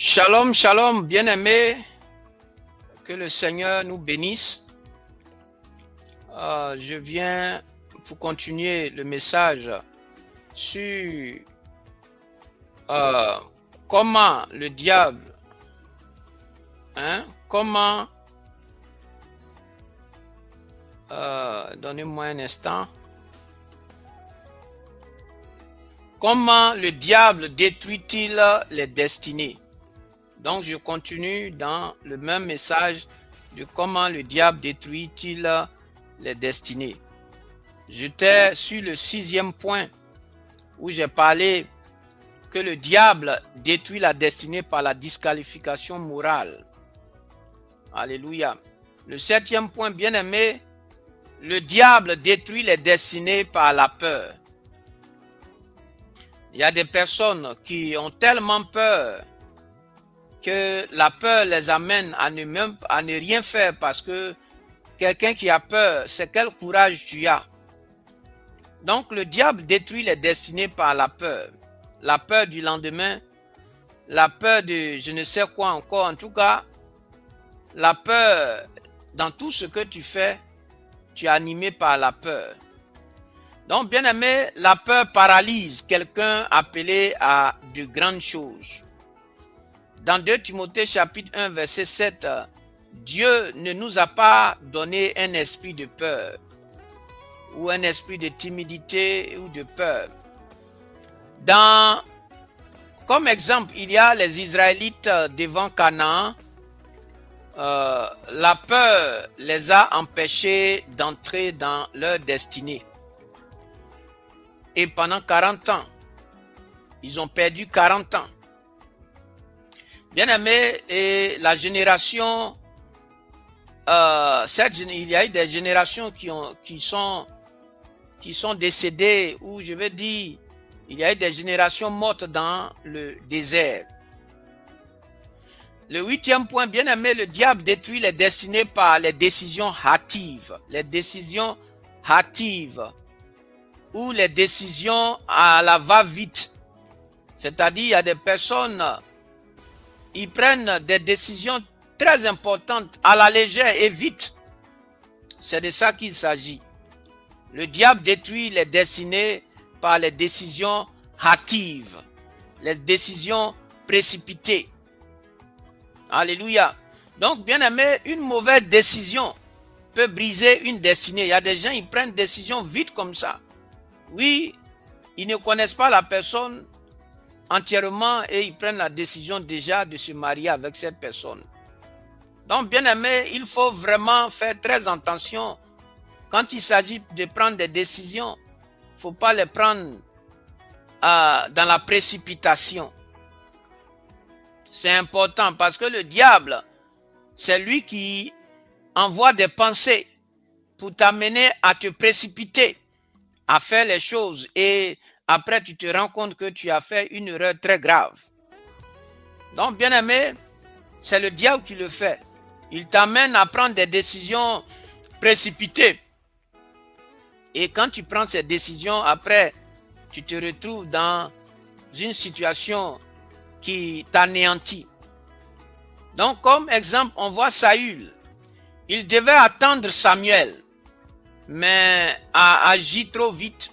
Shalom, shalom, bien-aimés, que le Seigneur nous bénisse. Je viens pour continuer le message sur comment le diable, comment, donnez-moi un instant, comment le diable détruit-il les destinées. Donc, je continue dans le même message de comment le diable détruit-il les destinées. J'étais sur le 6e point où j'ai parlé que le diable détruit la destinée par la disqualification morale. Alléluia. Le 7e point, bien aimé, le diable détruit les destinées par la peur. Il y a des personnes qui ont tellement peur que la peur les amène à ne rien faire, parce que quelqu'un qui a peur, c'est quel courage tu as. Donc le diable détruit les destinées par la peur du lendemain, la peur de je ne sais quoi encore, en tout cas, la peur dans tout ce que tu fais, tu es animé par la peur. Donc bien aimé, la peur paralyse quelqu'un appelé à de grandes choses. Dans 2 Timothée chapitre 1 verset 7, Dieu ne nous a pas donné un esprit de peur ou un esprit de timidité ou de peur. Comme exemple, il y a les Israélites devant Canaan. La peur les a empêchés d'entrer dans leur destinée. Et pendant 40 ans, ils ont perdu 40 ans. Bien aimé, et la génération, il y a eu des générations qui sont décédées, ou je vais dire, il y a eu des générations mortes dans le désert. Le 8e point, bien aimé, le diable détruit les destinées par les décisions hâtives. Les décisions hâtives, ou les décisions à la va-vite. C'est-à-dire, il y a des personnes, ils prennent des décisions très importantes à la légère et vite. C'est de ça qu'il s'agit. Le diable détruit les destinées par les décisions hâtives, les décisions précipitées. Alléluia. Donc, bien aimé, une mauvaise décision peut briser une destinée. Il y a des gens, ils prennent une décision vite comme ça. Oui, ils ne connaissent pas la personne entièrement et ils prennent la décision déjà de se marier avec cette personne. Donc, bien aimé, il faut vraiment faire très attention quand il s'agit de prendre des décisions. Il ne faut pas les prendre dans la précipitation. C'est important parce que le diable, c'est lui qui envoie des pensées pour t'amener à te précipiter, à faire les choses, et après tu te rends compte que tu as fait une erreur très grave. Donc, bien aimé, c'est le diable qui le fait. Il t'amène à prendre des décisions précipitées. Et quand tu prends ces décisions, après, tu te retrouves dans une situation qui t'anéantit. Donc, comme exemple, on voit Saül. Il devait attendre Samuel, mais a agi trop vite.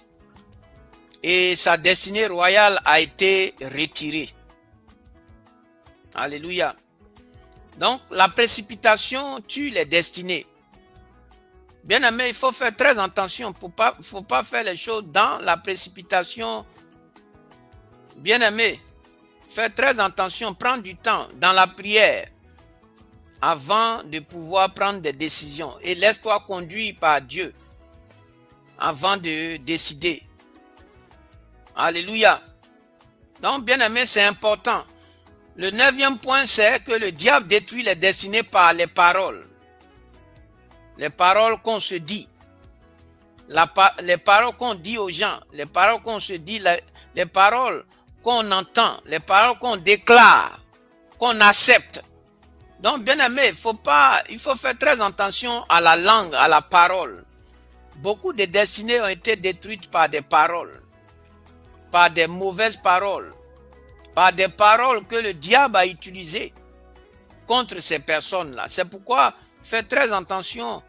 Et sa destinée royale a été retirée. Alléluia. Donc, la précipitation tue les destinées. Bien aimé, il faut faire très attention. Il ne faut pas faire les choses dans la précipitation. Bien aimé, fais très attention. Prends du temps dans la prière avant de pouvoir prendre des décisions. Et laisse-toi conduire par Dieu avant de décider. Alléluia. Donc, bien aimé, c'est important. Le 9e point, c'est que le diable détruit les destinées par les paroles. Les paroles qu'on se dit. Les paroles qu'on dit aux gens. Les paroles qu'on se dit. Les paroles qu'on entend. Les paroles qu'on déclare. Qu'on accepte. Donc, bien aimé, il faut faire très attention à la langue, à la parole. Beaucoup de destinées ont été détruites par des paroles. Par des mauvaises paroles. par des paroles que le diable a utilisées contre ces personnes-là. C'est pourquoi fais très attention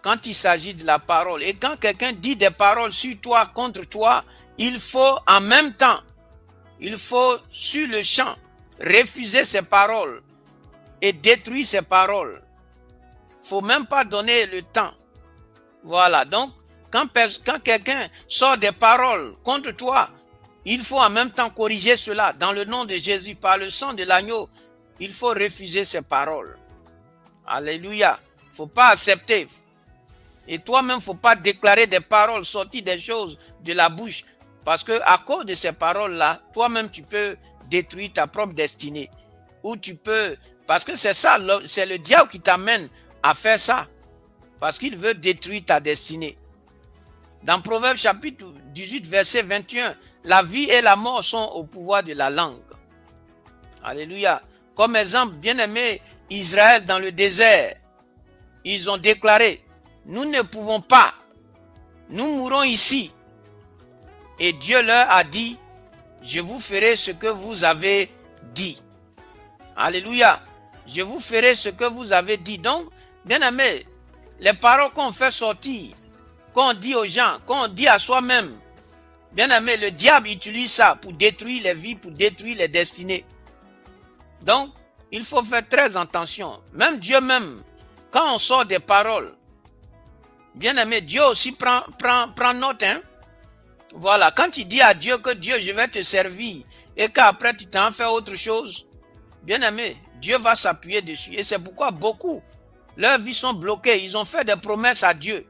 quand il s'agit de la parole. Et quand quelqu'un dit des paroles sur toi, contre toi, il faut en même temps, il faut sur le champ refuser ces paroles et détruire ces paroles. Il ne faut même pas donner le temps. Voilà, donc quand quelqu'un sort des paroles contre toi, il faut en même temps corriger cela dans le nom de Jésus, par le sang de l'agneau. Il faut refuser ces paroles. Alléluia. Il ne faut pas accepter. Et toi-même, il ne faut pas déclarer des paroles sorties des choses de la bouche. Parce que à cause de ces paroles-là, toi-même, tu peux détruire ta propre destinée. Ou tu peux... Parce que c'est ça, c'est le diable qui t'amène à faire ça. Parce qu'il veut détruire ta destinée. Dans Proverbe chapitre 18, verset 21, la vie et la mort sont au pouvoir de la langue. Alléluia. Comme exemple, bien-aimé, Israël dans le désert, ils ont déclaré, nous ne pouvons pas, nous mourrons ici. Et Dieu leur a dit, je vous ferai ce que vous avez dit. Alléluia. Je vous ferai ce que vous avez dit. Donc, bien-aimé, les paroles qu'on fait sortir, qu'on dit aux gens, qu'on dit à soi-même, bien-aimé, le diable utilise ça pour détruire les vies, pour détruire les destinées. Donc, il faut faire très attention. Même Dieu même, quand on sort des paroles, bien-aimé, Dieu aussi prend note. Hein? Voilà, quand tu dis à Dieu que Dieu, je vais te servir, et qu'après tu t'en fais autre chose, bien-aimé, Dieu va s'appuyer dessus. Et c'est pourquoi beaucoup, leurs vies sont bloquées. Ils ont fait des promesses à Dieu.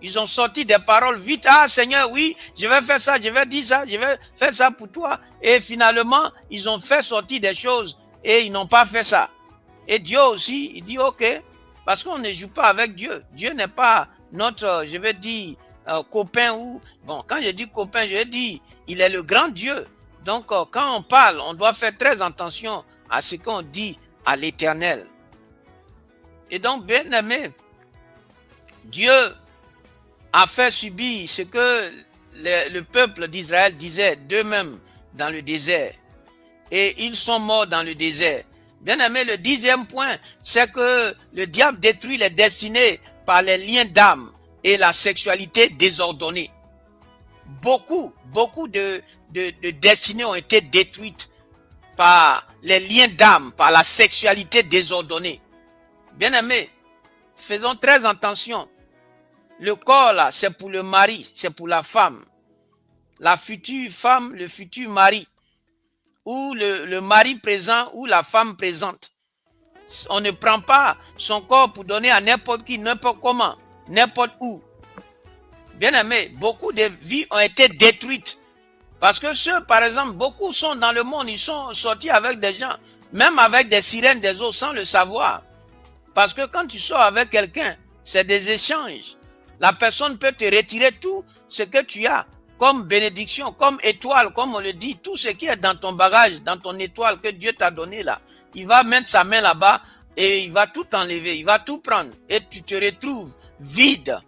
Ils ont sorti des paroles vite. Ah Seigneur, oui, je vais faire ça, je vais dire ça, je vais faire ça pour toi. Et finalement, ils ont fait sortir des choses et ils n'ont pas fait ça. Et Dieu aussi, il dit ok, parce qu'on ne joue pas avec Dieu. Dieu n'est pas notre, je vais dire, copain ou... Bon, quand je dis copain, je dis, il est le grand Dieu. Donc, quand on parle, on doit faire très attention à ce qu'on dit à l'Éternel. Et donc, bien aimé, Dieu a fait subir ce que le peuple d'Israël disait d'eux-mêmes dans le désert. Et ils sont morts dans le désert. Bien aimé, le 10e point, c'est que le diable détruit les destinées par les liens d'âme et la sexualité désordonnée. Beaucoup de destinées ont été détruites par les liens d'âme, par la sexualité désordonnée. Bien aimé, faisons très attention. Le corps là, c'est pour le mari, c'est pour la femme. La future femme, le futur mari. Ou le mari présent ou la femme présente. On ne prend pas son corps pour donner à n'importe qui, n'importe comment, n'importe où. Bien aimé, beaucoup de vies ont été détruites. Parce que ceux, par exemple, beaucoup sont dans le monde, ils sont sortis avec des gens, même avec des sirènes des eaux sans le savoir. Parce que quand tu sors avec quelqu'un, c'est des échanges. La personne peut te retirer tout ce que tu as comme bénédiction, comme étoile, comme on le dit, tout ce qui est dans ton bagage, dans ton étoile que Dieu t'a donné là. Il va mettre sa main là-bas et il va tout enlever, il va tout prendre. Et tu te retrouves vide.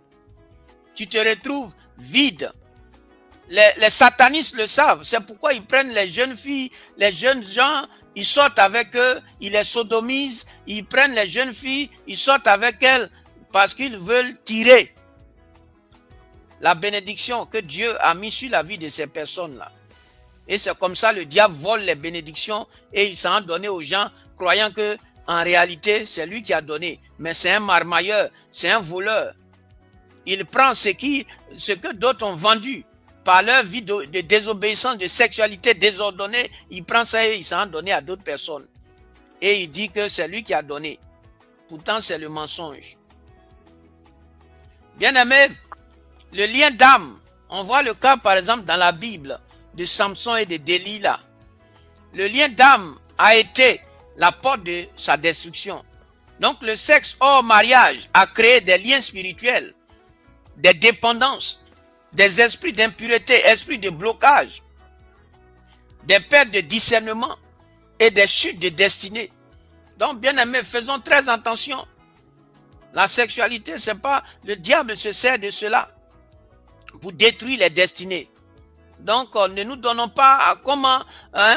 Tu te retrouves vide. Les satanistes le savent. C'est pourquoi ils prennent les jeunes filles, les jeunes gens, ils sortent avec eux, ils les sodomisent, ils prennent les jeunes filles, ils sortent avec elles parce qu'ils veulent tirer la bénédiction que Dieu a mis sur la vie de ces personnes-là. Et c'est comme ça le diable vole les bénédictions et il s'en a donné aux gens, croyant que en réalité, c'est lui qui a donné. Mais c'est un marmailleur, c'est un voleur. Il prend ce que d'autres ont vendu par leur vie de désobéissance, de sexualité désordonnée. Il prend ça et il s'en a donné à d'autres personnes. Et il dit que c'est lui qui a donné. Pourtant, c'est le mensonge. Bien-aimé, le lien d'âme, on voit le cas par exemple dans la Bible de Samson et de Delilah. Le lien d'âme a été la porte de sa destruction. Donc le sexe hors mariage a créé des liens spirituels, des dépendances, des esprits d'impureté, esprits de blocage, des pertes de discernement et des chutes de destinée. Donc bien aimé, faisons très attention. La sexualité, c'est pas, le diable se sert de cela pour détruire les destinées. Donc, ne nous donnons pas comment,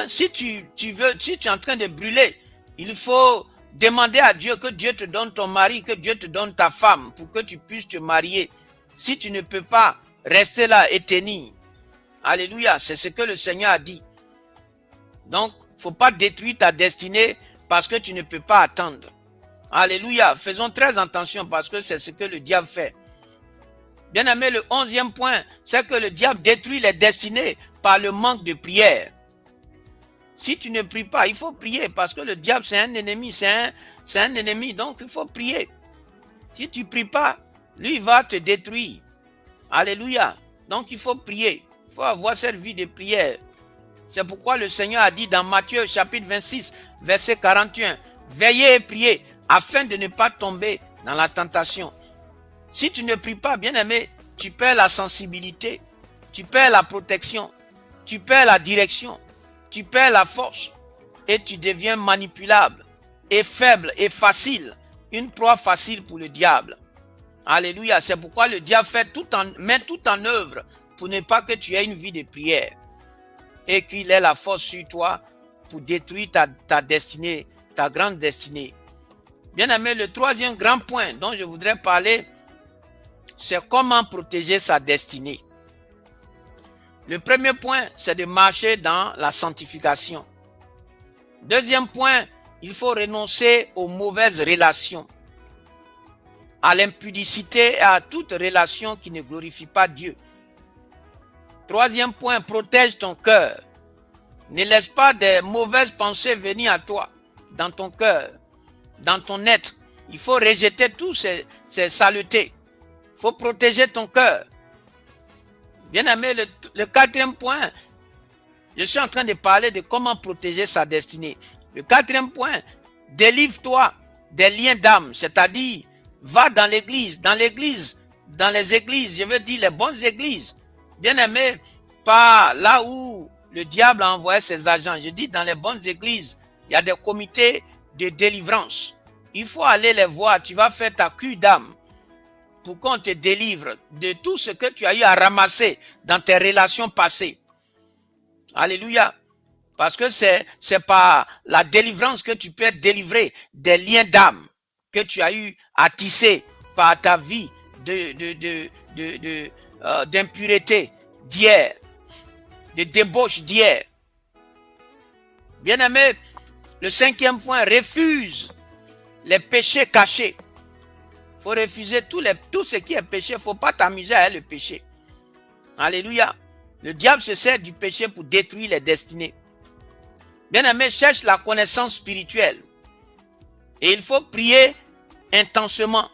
si tu es en train de brûler, il faut demander à Dieu que Dieu te donne ton mari, que Dieu te donne ta femme pour que tu puisses te marier. Si tu ne peux pas rester là et tenir. Alléluia, c'est ce que le Seigneur a dit. Donc, faut pas détruire ta destinée parce que tu ne peux pas attendre. Alléluia, faisons très attention parce que c'est ce que le diable fait. Bien aimé, le 11e point, c'est que le diable détruit les destinées par le manque de prière. Si tu ne pries pas, il faut prier parce que le diable c'est un ennemi, c'est un ennemi, donc il faut prier. Si tu ne pries pas, lui il va te détruire. Alléluia. Donc il faut prier, il faut avoir cette vie de prière. C'est pourquoi le Seigneur a dit dans Matthieu chapitre 26, verset 41, veillez et priez afin de ne pas tomber dans la tentation. Si tu ne pries pas, bien aimé, tu perds la sensibilité, tu perds la protection, tu perds la direction, tu perds la force et tu deviens manipulable et faible et facile, une proie facile pour le diable. Alléluia, c'est pourquoi le diable met tout en œuvre pour ne pas que tu aies une vie de prière et qu'il ait la force sur toi pour détruire ta destinée, ta grande destinée. Bien aimé, le troisième grand point dont je voudrais parler, c'est comment protéger sa destinée. Le premier point, c'est de marcher dans la sanctification. Deuxième point, il faut renoncer aux mauvaises relations, à l'impudicité et à toute relation qui ne glorifie pas Dieu. Troisième point, protège ton cœur. Ne laisse pas des mauvaises pensées venir à toi, dans ton cœur, dans ton être. Il faut rejeter toutes ces saletés. Il faut protéger ton cœur. Bien aimé, le quatrième point, je suis en train de parler de comment protéger sa destinée. Le quatrième point, délivre-toi des liens d'âme, c'est-à-dire, va dans l'église, dans les églises, je veux dire les bonnes églises. Bien aimé, pas là où le diable a envoyé ses agents. Je dis dans les bonnes églises, il y a des comités de délivrance. Il faut aller les voir, tu vas faire ta cure d'âme pour qu'on te délivre de tout ce que tu as eu à ramasser dans tes relations passées. Alléluia. Parce que c'est par la délivrance que tu peux être délivré des liens d'âme que tu as eu à tisser par ta vie d'impureté d'hier, de débauche d'hier. Bien aimé, le cinquième point, refuse les péchés cachés. Il faut refuser tout ce qui est péché. Il ne faut pas t'amuser à le péché. Alléluia. Le diable se sert du péché pour détruire les destinées. Bien aimé, cherche la connaissance spirituelle. Et il faut prier intensément.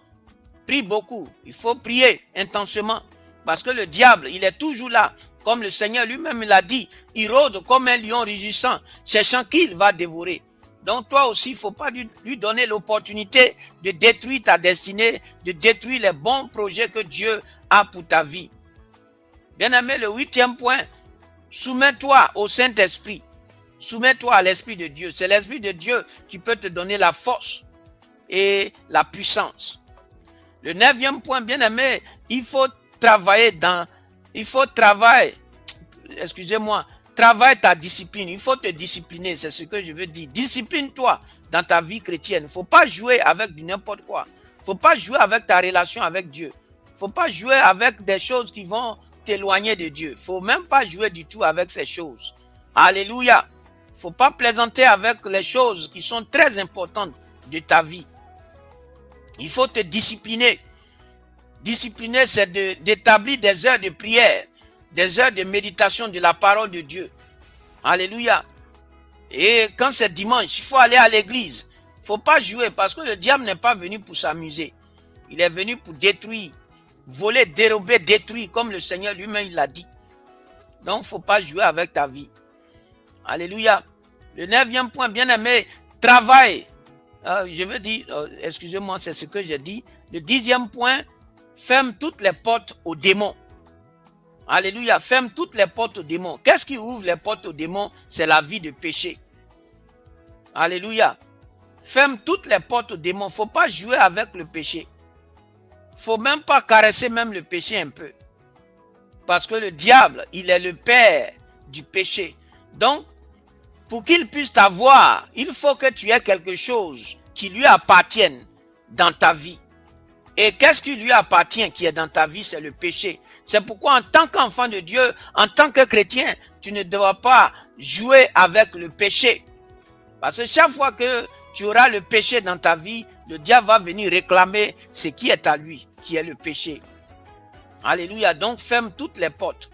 Prie beaucoup. Il faut prier intensément. Parce que le diable, il est toujours là. Comme le Seigneur lui-même l'a dit. Il rôde comme un lion rugissant, cherchant qui il va dévorer. Donc toi aussi, il ne faut pas lui donner l'opportunité de détruire ta destinée, de détruire les bons projets que Dieu a pour ta vie. Bien aimé, le huitième point, soumets-toi au Saint-Esprit. Soumets-toi à l'Esprit de Dieu. C'est l'Esprit de Dieu qui peut te donner la force et la puissance. Le neuvième point, bien aimé, il faut travailler travaille ta discipline. Il faut te discipliner, c'est ce que je veux dire. Discipline-toi dans ta vie chrétienne. Il ne faut pas jouer avec du n'importe quoi. Il ne faut pas jouer avec ta relation avec Dieu. Il ne faut pas jouer avec des choses qui vont t'éloigner de Dieu. Il ne faut même pas jouer du tout avec ces choses. Alléluia. Il ne faut pas plaisanter avec les choses qui sont très importantes de ta vie. Il faut te discipliner. Discipliner, c'est d'établir des heures de prière, des heures de méditation de la parole de Dieu. Alléluia. Et quand c'est dimanche, il faut aller à l'église. Il ne faut pas jouer parce que le diable n'est pas venu pour s'amuser. Il est venu pour détruire, voler, dérober, détruire, comme le Seigneur lui-même l'a dit. Donc, il ne faut pas jouer avec ta vie. Alléluia. Le neuvième point, bien aimé, travail. Je veux dire, excusez-moi, c'est ce que j'ai dit. Le 10e point, ferme toutes les portes aux démons. Alléluia, ferme toutes les portes aux démons. Qu'est-ce qui ouvre les portes aux démons? C'est la vie de péché. Alléluia. Ferme toutes les portes aux démons. Il ne faut pas jouer avec le péché. Il ne faut même pas caresser même le péché un peu. Parce que le diable, il est le père du péché. Donc, pour qu'il puisse t'avoir, il faut que tu aies quelque chose qui lui appartienne dans ta vie. Et qu'est-ce qui lui appartient qui est dans ta vie? C'est le péché. C'est pourquoi en tant qu'enfant de Dieu, en tant que chrétien, tu ne dois pas jouer avec le péché. Parce que chaque fois que tu auras le péché dans ta vie, le diable va venir réclamer ce qui est à lui, qui est le péché. Alléluia. Donc ferme toutes les portes.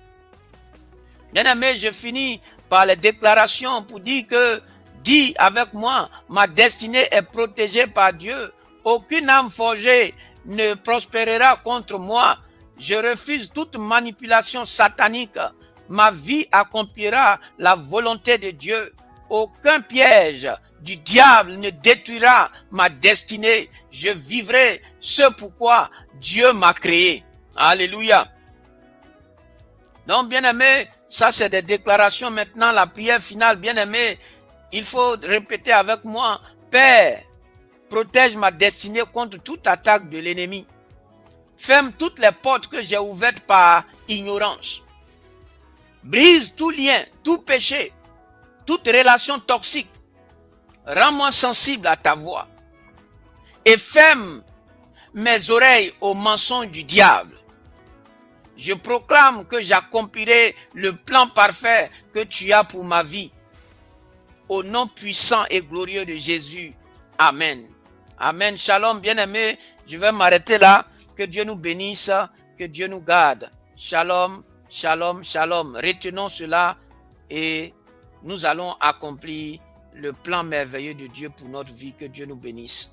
Bien-aimé, je finis par les déclarations pour dire que, dis avec moi, ma destinée est protégée par Dieu. Aucune âme forgée ne prospérera contre moi. Je refuse toute manipulation satanique. Ma vie accomplira la volonté de Dieu. Aucun piège du diable ne détruira ma destinée. Je vivrai ce pourquoi Dieu m'a créé. Alléluia. Donc, bien-aimé, ça c'est des déclarations. Maintenant, la prière finale, bien-aimé, il faut répéter avec moi, Père, protège ma destinée contre toute attaque de l'ennemi. Ferme toutes les portes que j'ai ouvertes par ignorance. Brise tout lien, tout péché, toute relation toxique. Rends-moi sensible à ta voix. Et ferme mes oreilles aux mensonges du diable. Je proclame que j'accomplirai le plan parfait que tu as pour ma vie. Au nom puissant et glorieux de Jésus. Amen. Amen. Shalom, bien-aimés. Je vais m'arrêter là. Que Dieu nous bénisse. Que Dieu nous garde. Shalom, shalom, shalom. Retenons cela et nous allons accomplir le plan merveilleux de Dieu pour notre vie. Que Dieu nous bénisse.